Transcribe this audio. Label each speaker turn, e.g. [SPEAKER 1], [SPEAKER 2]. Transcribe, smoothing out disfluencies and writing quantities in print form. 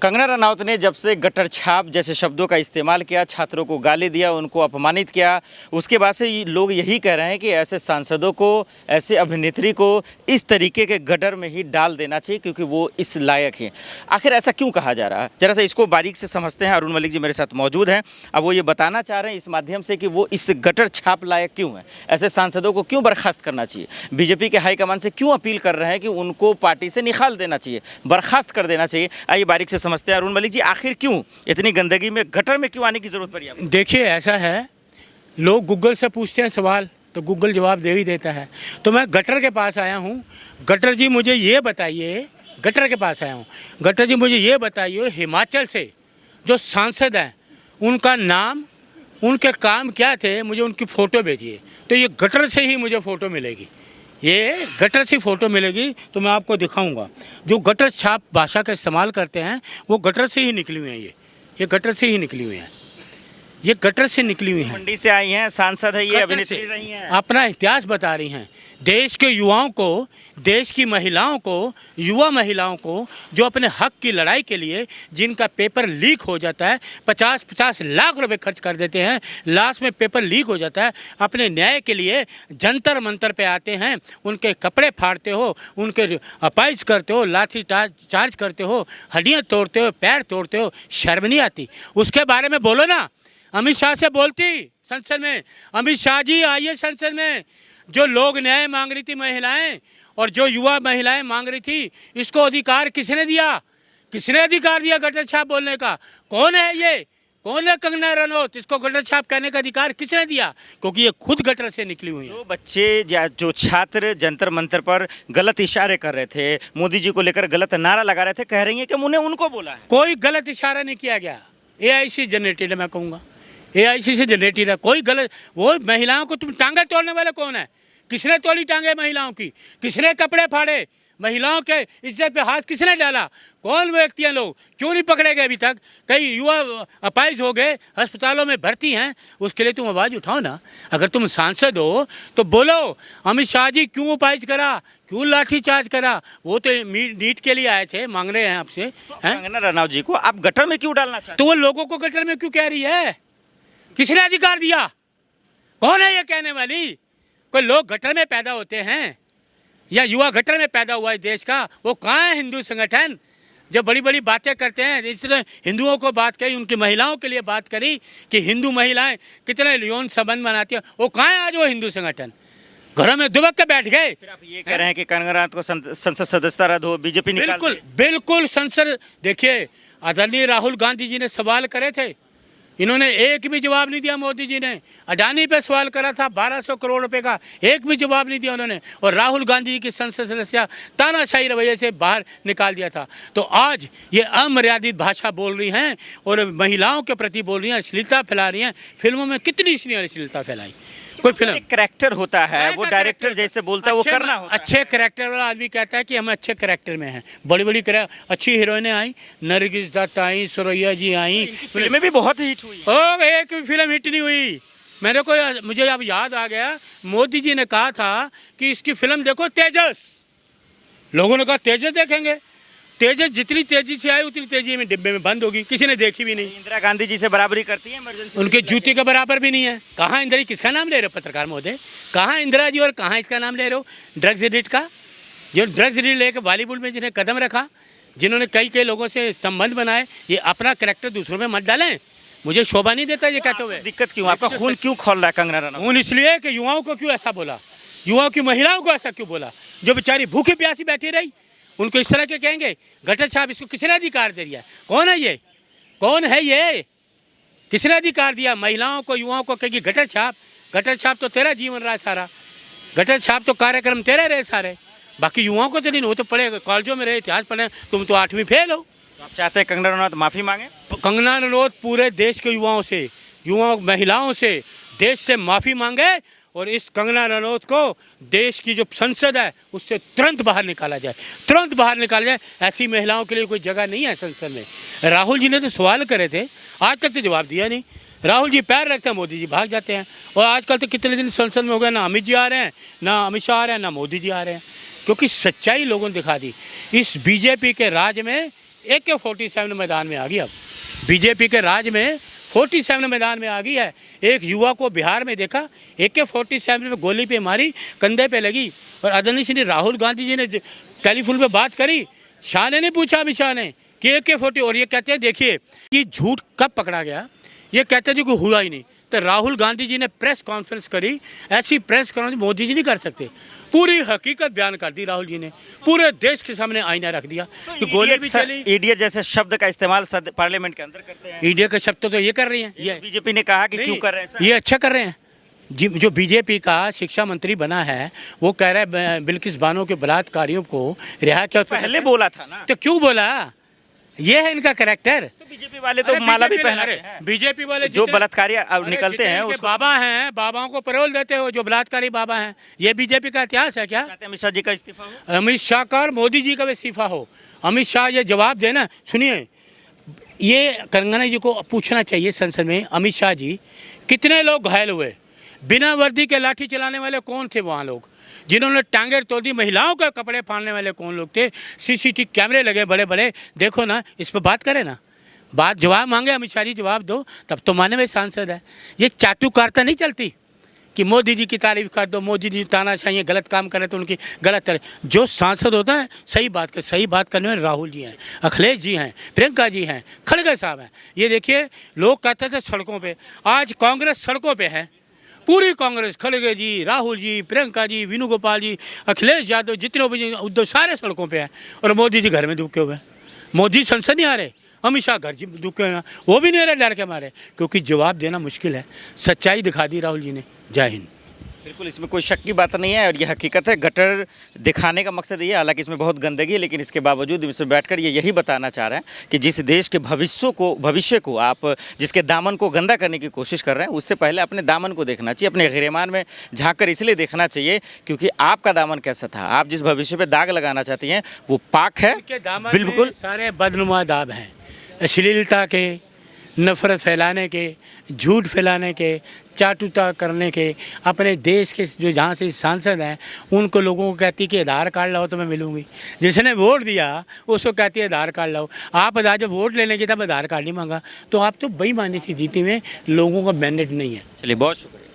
[SPEAKER 1] कंगना रनौत ने जब से गटर छाप जैसे शब्दों का इस्तेमाल किया, छात्रों को गाली दिया, उनको अपमानित किया, उसके बाद से लोग यही कह रहे हैं कि ऐसे सांसदों को, ऐसे अभिनेत्री को इस तरीके के गटर में ही डाल देना चाहिए क्योंकि वो इस लायक हैं। आखिर ऐसा क्यों कहा जा रहा है, जरा सा इसको बारीक से समझते हैं। अरुण मलिक जी मेरे साथ मौजूद हैं। अब वो ये बताना चाह रहे हैं इस माध्यम से कि वो इस गटर छाप लायक क्यों है, ऐसे सांसदों को क्यों बर्खास्त करना चाहिए, बीजेपी के हाईकमान से क्यों अपील कर रहे हैं कि उनको पार्टी से निकाल देना चाहिए, बर्खास्त कर देना चाहिए। आइए बारीक से समझते हैं। अरुण मलिक जी, आखिर क्यों इतनी गंदगी में गटर में क्यों आने की जरूरत पड़ी आपको?
[SPEAKER 2] देखिए, ऐसा है, लोग गूगल से पूछते हैं सवाल तो गूगल जवाब दे ही देता है। तो मैं गटर के पास आया हूँ। गटर जी मुझे ये बताइए, गटर के पास आया हूँ, गटर जी मुझे ये बताइए, हिमाचल से जो सांसद हैं उनका नाम, उनके काम क्या थे, मुझे उनकी फ़ोटो भेजिए। तो ये गटर से ही मुझे फ़ोटो मिलेगी, ये गटर से फ़ोटो मिलेगी तो मैं आपको दिखाऊंगा। जो गटर छाप भाषा का इस्तेमाल करते हैं वो गटर से ही निकली हुई हैं। ये गटर से ही निकली हुई हैं, ये गटर से निकली हुई हैं।
[SPEAKER 1] मंडी से आई हैं, सांसद है, ये अभिनेत्री रही हैं,
[SPEAKER 2] अपना इतिहास बता रही हैं। देश के युवाओं को, देश की महिलाओं को, युवा महिलाओं को जो अपने हक की लड़ाई के लिए जिनका पेपर लीक हो जाता है, 50-50 लाख रुपए खर्च कर देते हैं, लास्ट में पेपर लीक हो जाता है, अपने न्याय के लिए जंतर मंतर पे आते हैं, उनके कपड़े फाड़ते हो, उनके अपाइज करते हो, लाठी चार्ज करते हो, हड्डियाँ तोड़ते हो, पैर तोड़ते हो, शर्म नहीं आती? उसके बारे में बोलो ना। अमित शाह से बोलती संसद में, अमित शाह जी आइए संसद में। जो लोग न्याय मांग रही थी महिलाएं और जो युवा महिलाएं मांग रही थी, इसको अधिकार किसने दिया? किसने अधिकार दिया गटर छाप बोलने का? कौन है ये? कौन है कंगना रनौत? इसको गटर छाप कहने का अधिकार किसने दिया? क्योंकि ये खुद गटर से निकली हुई है।
[SPEAKER 1] जो बच्चे या जो छात्र जंतर मंतर पर गलत इशारे कर रहे थे, मोदी जी को लेकर गलत नारा लगा रहे थे, कह रही हैं कि हमने उनको बोला है।
[SPEAKER 2] कोई गलत इशारा नहीं किया गया। AIC जनरेटेड है, मैं कहूँगा AIC से जनरेटेड है। कोई गलत, वो महिलाओं को तुम टांगे तोड़ने वाले कौन है? किसने तोड़ी टांगे महिलाओं की? किसने कपड़े फाड़े? महिलाओं के इज्जत पे हाथ किसने डाला? कौन व्यक्ति हैं? लोग क्यों नहीं पकड़े गए अभी तक? कई युवा अपाइज हो गए, अस्पतालों में भर्ती हैं, उसके लिए तुम आवाज़ उठाओ ना। अगर तुम सांसद हो तो बोलो, अमित शाह जी क्यों अपाइज करा, क्यों लाठी चार्ज करा? वो तो नीट के लिए आए थे, मांग रहे हैं आपसे।
[SPEAKER 1] कंगना रनौत जी को आप गटर में क्यों डालना चाहते?
[SPEAKER 2] तो वो लोगों को गटर में क्यों कह रही है? किसने अधिकार दिया? कौन है ये कहने वाली? कोई लोग गटर में पैदा होते हैं या युवा गटर में पैदा हुआ है देश का? वो कहाँ है हिंदू संगठन जो बड़ी बड़ी बातें करते हैं? इसलिए हिंदुओं को बात कही, उनकी महिलाओं के लिए बात करी कि हिंदू महिलाएं कितने यौन संबंध बनाती हैं। वो कहाँ है आज वो हिंदू संगठन? घरों में दुबक के बैठ गए।
[SPEAKER 1] फिर आप ये कह रहे हैं कि कंगना रनौत को संसद सदस्यता रद्द हो, बीजेपी निकाल दे।
[SPEAKER 2] बिल्कुल बिल्कुल संसद। देखिए, आदरणीय राहुल गांधी जी ने सवाल करे थे, इन्होंने एक भी जवाब नहीं दिया। मोदी जी ने अडानी पे सवाल करा था 1200 करोड़ रुपए का, एक भी जवाब नहीं दिया उन्होंने। और राहुल गांधी जी की संसद सदस्य तानाशाही रवैये से बाहर निकाल दिया था। तो आज ये अमर्यादित भाषा बोल रही हैं और महिलाओं के प्रति बोल रही हैं, अश्लीलता फैला रही हैं। फिल्मों में कितनी इसने अश्लीलता फैलाई? कोई फिल्म
[SPEAKER 1] करैक्टर होता है, वो डायरेक्टर जैसे बोलता है वो करना होता है।
[SPEAKER 2] अच्छे करैक्टर वाला आदमी कहता है कि हम अच्छे करैक्टर में हैं। बड़ी बड़ी अच्छी हीरोइनें आई, नरगिस दत्त आई, सुरैया जी आई,
[SPEAKER 1] फिल्में भी बहुत हिट हुई।
[SPEAKER 2] एक भी फिल्म हिट नहीं हुई। मुझे अब याद आ गया, मोदी जी ने कहा था कि इसकी फिल्म देखो तेजस। लोगों ने कहा तेजस देखेंगे। तेजस जितनी तेजी से आई उतनी तेजी में डिब्बे में बंद होगी, किसी ने देखी भी नहीं।
[SPEAKER 1] इंदिरा गांधी जी से बराबरी करती है इमरजेंसी,
[SPEAKER 2] उनके जूते का बराबर भी नहीं है। कहाँ इंदिरा जी? किसका नाम ले रहे हो पत्रकार महोदय? कहाँ इंदिरा जी और कहाँ इसका नाम ले रहे हो? ड्रग्स एडिक्ट का, जो ड्रग्स एडिक्ट लेकर बॉलीवुड में जिन्हें कदम रखा, जिन्होंने कई लोगों से संबंध बनाए, ये अपना करैक्टर दूसरों में मत डालें। मुझे शोभा नहीं देता ये कहते हुए।
[SPEAKER 1] दिक्कत क्यों? आपका खून क्यों खोल रहा है कंगना रनौत?
[SPEAKER 2] खून इसलिए कि युवाओं को क्यों ऐसा बोला, युवाओं की महिलाओं को ऐसा क्यों बोला? जो बेचारी भूखी प्यासी बैठी रही, उनको इस तरह के कहेंगे गटर छाप? इसको किसने अधिकार दे दिया? कौन है ये? कौन है ये? किसने अधिकार दिया? महिलाओं को, युवाओं को कहेगी गटर छाप? गटर छाप तो तेरा जीवन रहा सारा, गटर छाप तो कार्यक्रम तेरे रहे सारे, बाकी युवाओं को तो नहीं। वो तो पढ़े, कॉलेजों में रहे, इतिहास पढ़े, तुम तो 8वीं फेल हो।
[SPEAKER 1] तो आप चाहते हैं कंगना रनौत माफ़ी मांगे?
[SPEAKER 2] कंगना रनौत पूरे देश के युवाओं से, महिलाओं से, देश से माफ़ी मांगे और इस कंगना रनौत को देश की जो संसद है उससे तुरंत बाहर निकाला जाए, तुरंत बाहर निकाला जाए। ऐसी महिलाओं के लिए कोई जगह नहीं है संसद में। राहुल जी ने तो सवाल करे थे, आज तक तो जवाब दिया नहीं। राहुल जी पैर रखते हैं, मोदी जी भाग जाते हैं। और आजकल तो कितने दिन संसद में हो गए, ना अमित जी आ रहे हैं, ना अमित शाह आ रहे हैं, ना मोदी जी आ रहे हैं। क्योंकि सच्चाई लोगों ने दिखा दी। इस बीजेपी के राज में AK-47 मैदान में आ गई। अब बीजेपी के राज में 47 मैदान में आ गई है। एक युवा को बिहार में देखा, AK-47 में गोली पे मारी, कंधे पे लगी। और आदरणीय श्री राहुल गांधी जी ने टेलीफोन पे बात करी, शाह ने नहीं पूछा, अमित शाह ने कि AK-40, और ये कहते हैं देखिए कि झूठ कब पकड़ा गया, ये कहते हैं जी कोई हुआ ही नहीं। तो राहुल गांधी जी ने प्रेस कॉन्फ्रेंस करी, ऐसी प्रेस कॉन्फ्रेंस मोदी जी नहीं कर सकते। पूरी हकीकत बयान कर दी राहुल जी ने, पूरे देश के सामने आईना रख दिया कि गोली भी चली।
[SPEAKER 1] इडियट जैसे शब्द का इस्तेमाल पार्लियामेंट के अंदर करते हैं।
[SPEAKER 2] ईडी के शब्द तो ये कर रही हैं, ये
[SPEAKER 1] बीजेपी ने कहा कि क्यों कर रहे हैं सर?
[SPEAKER 2] ये अच्छा कर रहे हैं। जो बीजेपी का शिक्षा मंत्री बना है वो कह रहा है बिल्किस बानो के बलात्कारियों को रिहा किया।
[SPEAKER 1] पहले बोला था ना,
[SPEAKER 2] तो क्यों बोला? ये है इनका कैरेक्टर।
[SPEAKER 1] तो बीजेपी वाले तो माला भी पहनाते हैं।
[SPEAKER 2] बीजेपी वाले
[SPEAKER 1] जो बलात्कारी निकलते हैं
[SPEAKER 2] उसके बाबा हैं, बाबाओं को पैरोल देते हो, जो बलात्कारी बाबा हैं। ये बीजेपी का इतिहास है क्या?
[SPEAKER 1] अमित शाह जी का इस्तीफा हो,
[SPEAKER 2] अमित शाह का और मोदी जी का भी इस्तीफा हो। अमित शाह ये जवाब देना। सुनिए, ये कंगना जी को पूछना चाहिए संसद में, अमित शाह जी कितने लोग घायल हुए? बिना वर्दी के लाठी चलाने वाले कौन थे वहाँ लोग? जिन्होंने टांगे तोड़ दी, महिलाओं के कपड़े फाड़ने वाले कौन लोग थे? CCTV कैमरे लगे बड़े बड़े, देखो ना, इस पर बात करें ना, बात जवाब मांगे अमित शाह जी, जवाब दो, तब तो माने में सांसद है। ये चाटुकारिता नहीं चलती कि मोदी जी की तारीफ कर दो, मोदी जी तानाशाही गलत काम करें तो उनकी गलत करें। जो सांसद होता है सही बात कर, सही बात करने में राहुल जी हैं, अखिलेश जी हैं, प्रियंका जी हैं, खड़गे साहब हैं। ये देखिए, लोग कहते थे सड़कों पे, आज कांग्रेस सड़कों पे है, पूरी कांग्रेस, खड़गे जी, राहुल जी, प्रियंका जी, वेणुगोपाल जी, अखिलेश यादव, जितने भी उद्धव, सारे सड़कों पे हैं। और मोदी जी घर में दुखे हुए हैं। मोदी संसद नहीं आ रहे, अमित शाह घर जी दुखे हुए हैं, वो भी नहीं आ रहे डर के मारे, क्योंकि जवाब देना मुश्किल है। सच्चाई दिखा दी राहुल जी ने। जय हिंद।
[SPEAKER 1] बिल्कुल, इसमें कोई शक की बात नहीं है और ये हकीकत है। गटर दिखाने का मकसद ये है, हालांकि इसमें बहुत गंदगी है, लेकिन इसके बावजूद इसमें बैठकर ये यही बताना चाह रहे हैं कि जिस देश के भविष्य को आप जिसके दामन को गंदा करने की कोशिश कर रहे हैं, उससे पहले अपने दामन को देखना चाहिए, अपने गिरेमान में झाँक कर इसलिए देखना चाहिए क्योंकि आपका दामन कैसा था, आप जिस भविष्य पर दाग लगाना चाहती हैं वो पाक है। बिल्कुल
[SPEAKER 2] सारे बदनुमा दाग हैं, अश्लीलता के, नफरत फैलाने के, झूठ फैलाने के, चाटुता करने के। अपने देश के जो जहाँ से सांसद हैं उनको लोगों को कहती कि आधार कार्ड लाओ तो मैं मिलूंगी। जिसने वोट दिया उसको कहती है आधार कार्ड लाओ। आप जब वोट लेने की तब आधार कार्ड नहीं मांगा, तो आप तो बेईमानी से जीती में, लोगों का मैंडेट नहीं है।
[SPEAKER 1] चलिए, बहुत शुक्रिया।